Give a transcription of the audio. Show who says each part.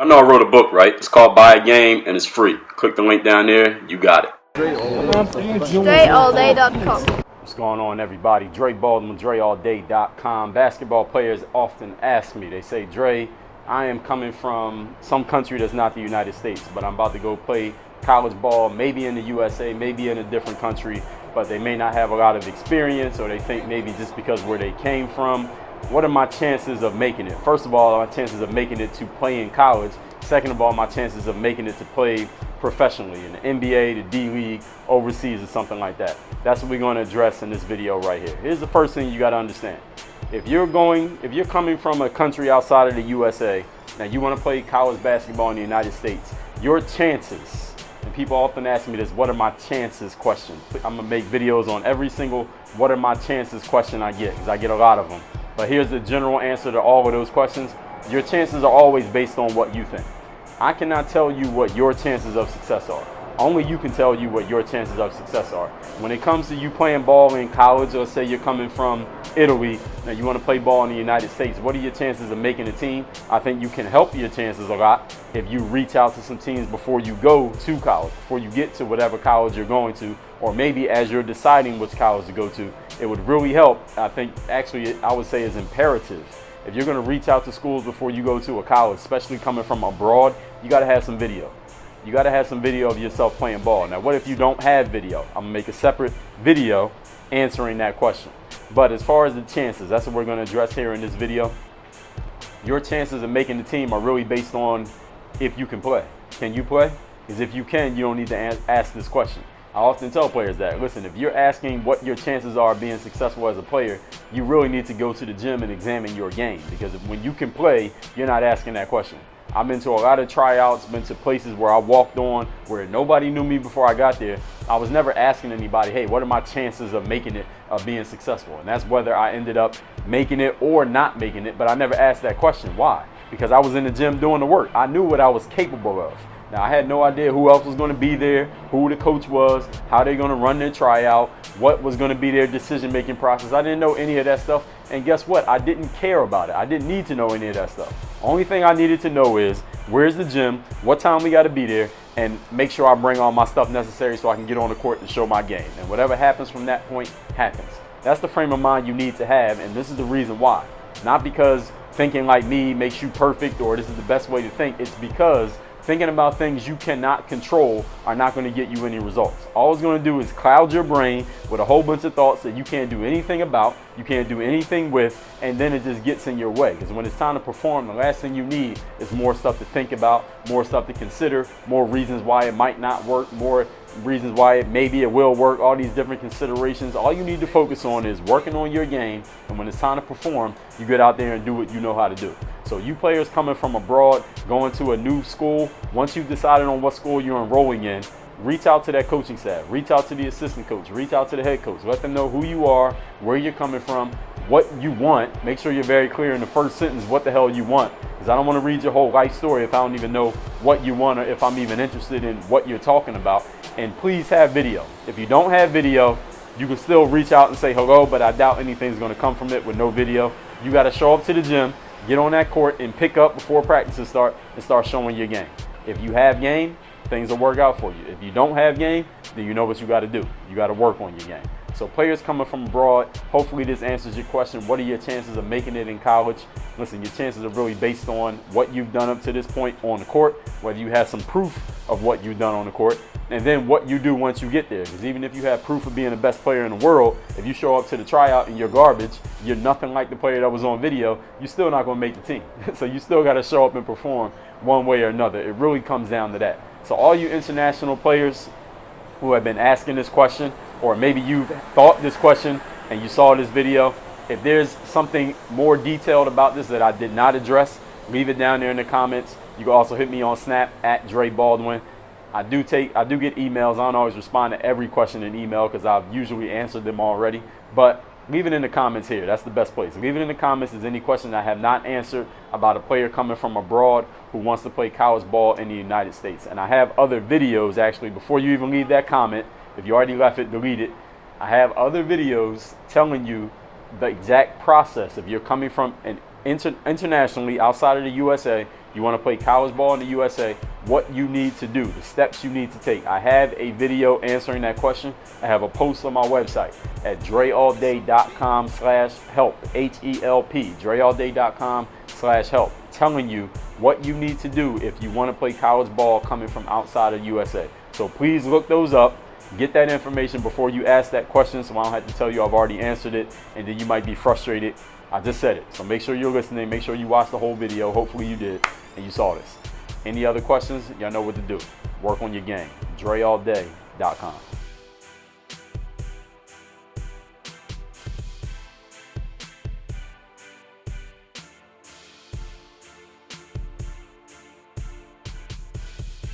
Speaker 1: I know I wrote a book, right? It's called Buy a Game, and it's free. Click the link down there. You got it.
Speaker 2: DreAllDay.com.
Speaker 3: What's going on, everybody? Dre Baldwin, DreAllDay.com. Basketball players often ask me, they say, Dre, I am coming from some country that's not the United States, but I'm about to go play college ball, maybe in the USA, maybe in a different country, but they may not have a lot of experience, or they think maybe just because where they came from. What are my chances of making it? First of all, my chances of making it to play in college. Second of all, my chances of making it to play professionally in the NBA, the D League, overseas, or something like that. That's what we're going to address in this video right here. Here's the first thing you got to understand. If you're coming from a country outside of the USA, now you want to play college basketball in the United States, your chances, and people often ask me this, what are my chances question. I'm going to make videos on every single what are my chances question I get, because I get a lot of them. But here's the general answer to all of those questions. Your chances are always based on what you think. I cannot tell you what your chances of success are. Only you can tell you what your chances of success are. When it comes to you playing ball in college, or say you're coming from Italy and you want to play ball in the United States, what are your chances of making a team? I think you can help your chances a lot if you reach out to some teams before you go to college, before you get to whatever college you're going to, or maybe as you're deciding which college to go to. It would really help. I think actually I would say is imperative. If you're going to reach out to schools before you go to a college, especially coming from abroad, you got to have some video. You got to have some video of yourself playing ball. Now, what if you don't have video? I'm going to make a separate video answering that question. But as far as the chances, that's what we're going to address here in this video. Your chances of making the team are really based on if you can play. Can you play? Because if you can, you don't need to ask this question. I often tell players that, listen, if you're asking what your chances are of being successful as a player, you really need to go to the gym and examine your game. Because when you can play, you're not asking that question. I've been to a lot of tryouts, been to places where I walked on, where nobody knew me before I got there. I was never asking anybody, hey, what are my chances of making it, of being successful? And that's whether I ended up making it or not making it, but I never asked that question. Why? Because I was in the gym doing the work. I knew what I was capable of. Now, I had no idea who else was going to be there, who the coach was, how they're going to run their tryout, what was going to be their decision-making process. I didn't know any of that stuff. And guess what? I didn't care about it. I didn't need to know any of that stuff. Only thing I needed to know is where's the gym, what time we got to be there, and make sure I bring all my stuff necessary so I can get on the court and show my game. And whatever happens from that point happens. That's the frame of mind you need to have, and this is the reason why. Not because thinking like me makes you perfect or this is the best way to think. It's because thinking about things you cannot control are not going to get you any results. All it's going to do is cloud your brain with a whole bunch of thoughts that you can't do anything about, you can't do anything with, and then it just gets in your way. Because when it's time to perform, the last thing you need is more stuff to think about, more stuff to consider, more reasons why it might not work, more reasons why maybe it will work, all these different considerations. All you need to focus on is working on your game, and when it's time to perform, you get out there and do what you know how to do. So you players coming from abroad, going to a new school, once you've decided on what school you're enrolling in, reach out to that coaching staff, reach out to the assistant coach, reach out to the head coach, let them know who you are, where you're coming from, what you want. Make sure you're very clear in the first sentence what the hell you want, because I don't want to read your whole life story if I don't even know what you want or if I'm even interested in what you're talking about. And please have video. If you don't have video, you can still reach out and say hello, but I doubt anything's going to come from it with no video. You got to show up to the gym, get on that court, and pick up before practices start and start showing your game. If you have game, things will work out for you. If you don't have game, then you know what you got to do. You got to work on your game. So players coming from abroad, hopefully this answers your question. What are your chances of making it in college? Listen, your chances are really based on what you've done up to this point on the court, whether you have some proof of what you've done on the court, and then what you do once you get there. Because even if you have proof of being the best player in the world, if you show up to the tryout and you're garbage, you're nothing like the player that was on video, you're still not going to make the team. So you still got to show up and perform one way or another. It really comes down to that. So all you international players who have been asking this question, or maybe you've thought this question and you saw this video, if there's something more detailed about this that I did not address, leave it down there in the comments. You can also hit me on Snap at Dre Baldwin. I do get emails. I don't always respond to every question in email because I've usually answered them already. But leave it in the comments here. That's the best place. Leave it in the comments as any question I have not answered about a player coming from abroad who wants to play college ball in the United States. And I have other videos actually. Before you even leave that comment, if you already left it, delete it. I have other videos telling you the exact process. If you're coming from an internationally outside of the USA you want to play college ball in the USA, what you need to do, the steps you need to take. I have a video answering that question. I have a post on my website at dreallday.com/help, HELP, dreallday.com/help, telling you what you need to do if you want to play college ball coming from outside of USA. So please look those up. Get that information before you ask that question, so I don't have to tell you I've already answered it, and then you might be frustrated. I just said it. So make sure you're listening. Make sure you watch the whole video. Hopefully you did and you saw this. Any other questions? Y'all know what to do. Work on your game. DreAllDay.com.